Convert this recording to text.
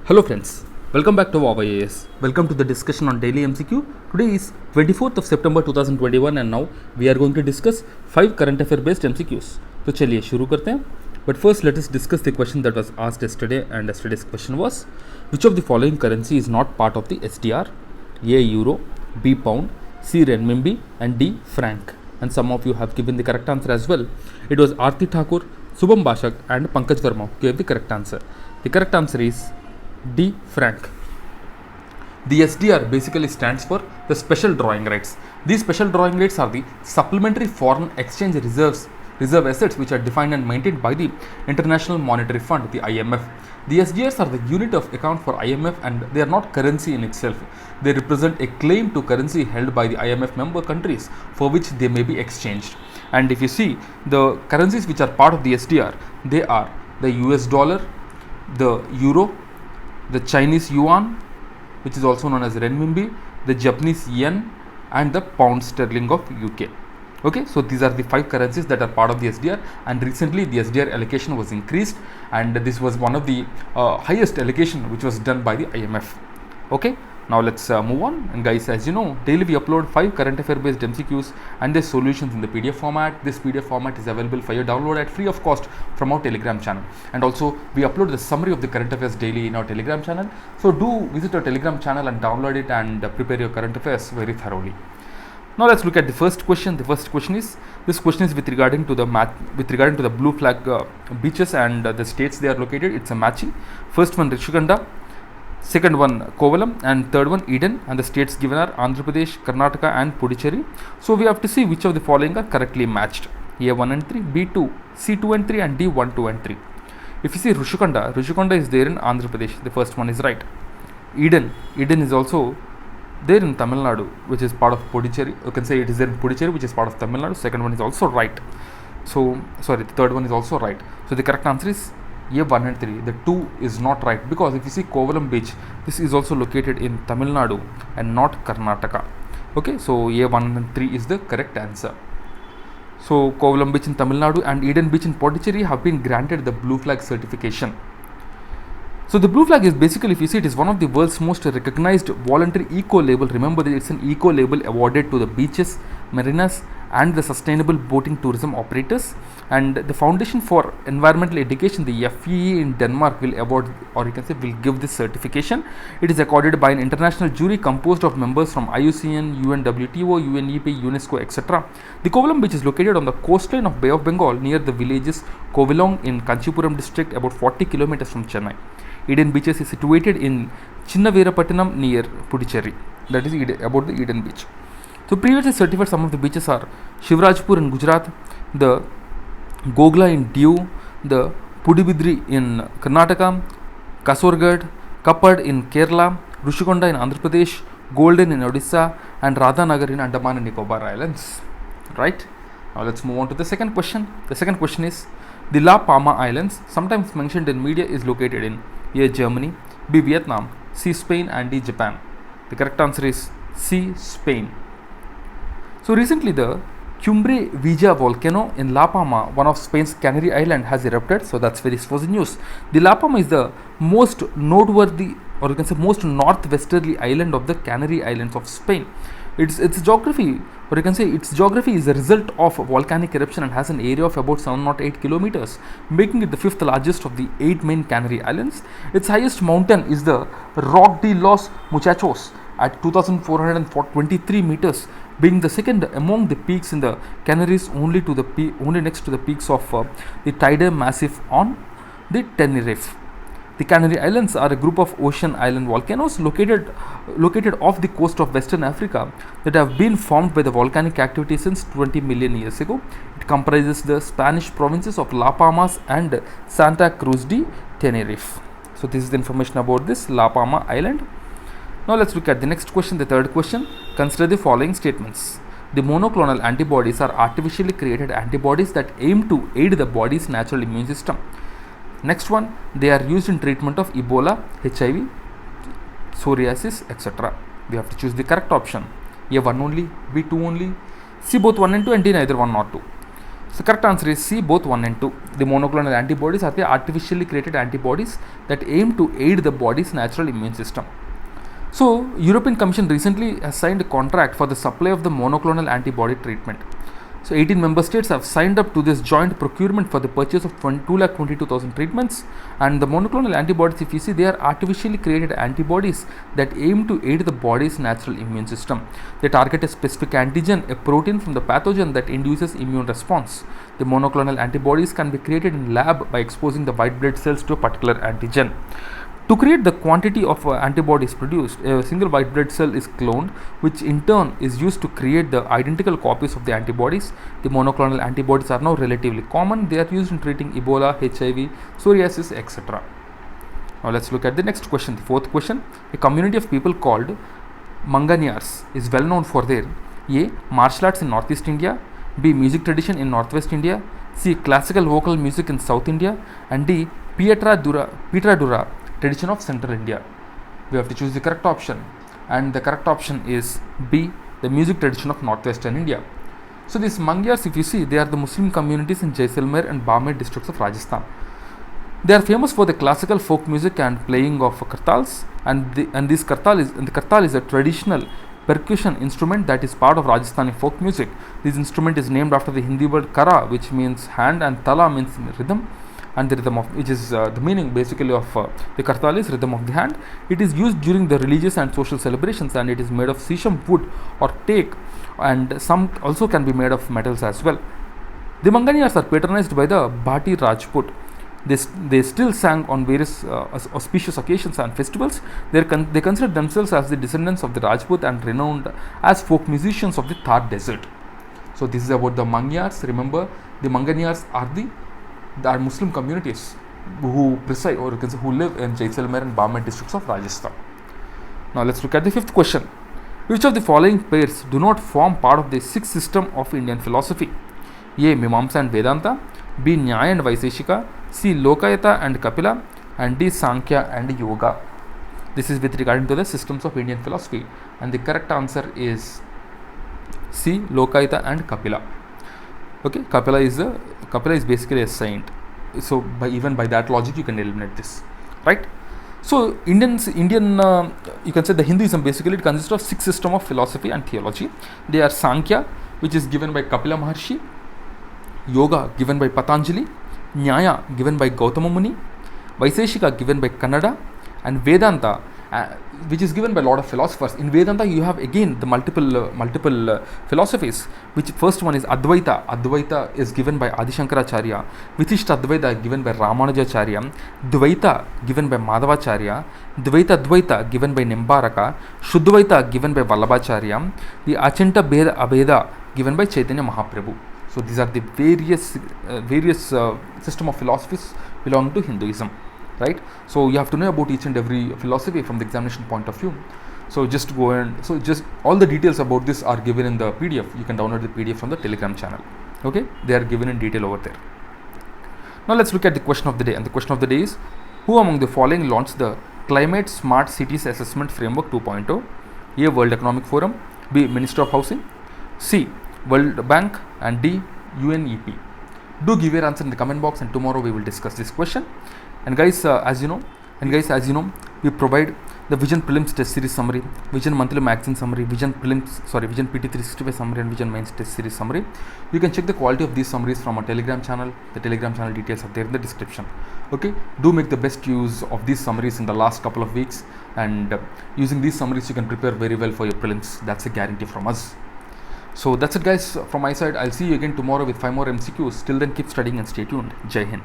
Hello friends, welcome back to Wawa AS. Welcome to the discussion on daily MCQ. Today is 24th of September 2021 and now we are going to discuss 5 current affair based MCQs. तो चलिए शुरू करते हैं. But first let us discuss the question that was asked yesterday, and yesterday's question was, which of the following currency is not part of the SDR? A. Euro, B. Pound, C. Renminbi and D. Franc. And some of you have given the correct answer as well. It was Aarti Thakur, Subham Bashak and Pankaj Verma who gave the correct answer. The correct answer is D. Franc. The SDR basically stands for the special drawing rights. These special drawing rights are the supplementary foreign exchange reserve assets which are defined and maintained by the International Monetary Fund, the IMF. The SDRs are the unit of account for IMF and they are not currency in itself. They represent a claim to currency held by the IMF member countries for which they may be exchanged. And if you see the currencies which are part of the SDR, they are the US dollar, the euro, the Chinese yuan, which is also known as renminbi, the Japanese yen and the pound sterling of UK. Okay, so these are the 5 currencies that are part of the SDR, and recently the SDR allocation was increased, and this was one of the highest allocation which was done by the IMF. Okay, now let's move on. And guys, as you know, daily we upload 5 current affair based MCQs and their solutions in the PDF format. This PDF format is available for your download at free of cost from our Telegram channel, and also we upload the summary of the current affairs daily in our Telegram channel. So do visit our Telegram channel and download it and prepare your current affairs very thoroughly. Now let's look at the first question. The first question is, this question is with regarding to the blue flag beaches and the states they are located. It's a matching. First one Rishiganda, second one Kovalam, and third one Eden, and the states given are Andhra Pradesh, Karnataka and Puducherry. So we have to see which of the following are correctly matched: A1 and 3, B2, C2 and 3 and D1, 2 and 3. If you see Rishiganda is there in Andhra Pradesh. The first one is right. Eden is also there in Tamil Nadu, which is part of Puducherry. You can say it is there in Puducherry, which is part of Tamil Nadu. Second one is also right. So sorry, the third one is also right. So the correct answer is A1 and 3. The 2 is not right, because if you see Kovalam beach, this is also located in Tamil Nadu and not Karnataka. Okay, so A1 and 3 is the correct answer. So Kovalam beach in Tamil Nadu and Eden beach in Puducherry have been granted the blue flag certification. So the blue flag is basically, if you see, it is one of the world's most recognized voluntary eco label. Remember that it's an eco label awarded to the beaches, marinas and the sustainable boating tourism operators. And the Foundation for Environmental Education, the FEE in Denmark, will award, or you can say will give this certification. It is accorded by an international jury composed of members from IUCN, UNWTO, UNEP, UNESCO, etc. The Kovalam beach is located on the coastline of Bay of Bengal near the villages Kovilong in Kanchipuram district, about 40 kilometers from Chennai. Eden beaches is situated in Chinnaverapattinam near Puducherry. That is about the Eden beach. So previously certified some of the beaches are Shivrajpur in Gujarat, the Gogla in Diu, the Pudibidri in Karnataka, Kasorgad, Kappad in Kerala, Rishikonda in Andhra Pradesh, Golden in Odisha and Radhanagar in Andaman and Nicobar Islands. Right? Now let's move on to the second question. The second question is, the La Palma Islands, sometimes mentioned in media, is located in A. Germany, B. Vietnam, C. Spain and D. Japan. The correct answer is C. Spain. So recently the Cumbre Vieja volcano in La Palma, one of Spain's Canary Island, has erupted. So that's very explosive news. The La Palma is the most noteworthy, or you can say most northwesterly island of the Canary Islands of Spain. Its geography, or you can say its geography, is a result of volcanic eruption and has an area of about 708 kilometers, making it the 5th largest of the 8 main Canary Islands. Its highest mountain is the Roque de los Muchachos at 2,423 meters, being the second among the peaks in the Canaries, only next to the peaks of the Teide Massif on the Tenerife. The Canary Islands are a group of ocean island volcanoes located off the coast of Western Africa that have been formed by the volcanic activity since 20 million years ago. It comprises the Spanish provinces of La Palmas and Santa Cruz de Tenerife. So this is the information about this La Palma island. Now let's look at the next question, the third question. Consider the following statements. The monoclonal antibodies are artificially created antibodies that aim to aid the body's natural immune system. Next one, they are used in treatment of Ebola, HIV, psoriasis, etc. We have to choose the correct option. A1 only, B2 only, C both 1 and 2 and D neither 1 nor 2. So correct answer is C, both 1 and 2. The monoclonal antibodies are the artificially created antibodies that aim to aid the body's natural immune system. So European Commission recently has signed a contract for the supply of the monoclonal antibody treatment. So 18 member states have signed up to this joint procurement for the purchase of 222,000 treatments. And the monoclonal antibodies, if you see, they are artificially created antibodies that aim to aid the body's natural immune system. They target a specific antigen, a protein from the pathogen that induces immune response. The monoclonal antibodies can be created in lab by exposing the white blood cells to a particular antigen. To create the quantity of antibodies produced, a single white blood cell is cloned, which in turn is used to create the identical copies of the antibodies. The monoclonal antibodies are now relatively common. They are used in treating Ebola, HIV, psoriasis, etc. Now let's look at the next question, the fourth question. A community of people called Manganiars is well known for their A. martial arts in Northeast India, B. music tradition in Northwest India, C. classical vocal music in South India, and D. Pietra Dura tradition of Central India. We have to choose the correct option, and the correct option is B, the music tradition of Northwestern India. So these Mangyars, if you see, they are the Muslim communities in Jaisalmer and Barmer districts of Rajasthan. They are famous for the classical folk music and playing of kartals, and the kartal is a traditional percussion instrument that is part of Rajasthani folk music. This instrument is named after the Hindi word kara, which means hand, and tala means rhythm, and the rhythm of which is the meaning basically of the kartal is rhythm of the hand. It is used during the religious and social celebrations, and it is made of sesame wood or teak, and some also can be made of metals as well. The Manganiars are patronized by the Bhati Rajput. They still sang on various auspicious occasions and festivals. They consider themselves as the descendants of the Rajput and renowned as folk musicians of the Thar desert. So this is about the Mangyars. Remember, the Manganiars are the Muslim communities who preside or who live in Jaisalmer and Barmer districts of Rajasthan. Now let's look at the fifth question. Which of the following pairs do not form part of the sixth system of Indian philosophy? A. Mimamsa and Vedanta, B. Nyaya and Vaiseshika, C. Lokayata and Kapila, and D. Sankhya and Yoga. This is with regard to the systems of Indian philosophy, and the correct answer is C. Lokayata and Kapila. Okay, Kapila is basically a saint. So even by that logic, you can eliminate this, right? So Indian you can say the Hinduism basically it consists of six systems of philosophy and theology. They are Sankhya, which is given by Kapila Maharshi, Yoga given by Patanjali, Nyaya given by Gautama Muni, Vaiseshika given by Kannada, and Vedanta which is given by a lot of philosophers. In Vedanta you have again the multiple philosophies, which first one is Advaita. Advaita is given by Adi Shankaracharya, Vishishta Advaita given by Ramanujacharya, Dvaita given by Madhavacharya, Dvaita given by Nimbaraka, Shuddvaita given by Vallabhacharya, the Achanta Bheda Abheda given by Chaitanya Mahaprabhu. So these are the various system of philosophies belonging to Hinduism, right? So you have to know about each and every philosophy from the examination point of view. So just all the details about this are given in the PDF. You can download the PDF from the Telegram channel. Okay, they are given in detail over there. Now let's look at the question of the day, and the question of the day is: who among the following launched the Climate Smart Cities Assessment Framework 2.0? A. World Economic Forum, B. Minister of Housing, C. World Bank, and D. UNEP. Do give your answer in the comment box, and tomorrow we will discuss this question. And guys, as you know, we provide the Vision Prelims Test Series Summary, Vision Monthly Magazine Summary, Vision PT 365 Summary, and Vision Mains Test Series Summary. You can check the quality of these summaries from our Telegram channel. The Telegram channel details are there in the description. Okay, do make the best use of these summaries in the last couple of weeks, and using these summaries you can prepare very well for your prelims. That's a guarantee from us. So that's it guys from my side. I'll see you again tomorrow with 5 more MCQs. Till then, keep studying and stay tuned. Jai Hind.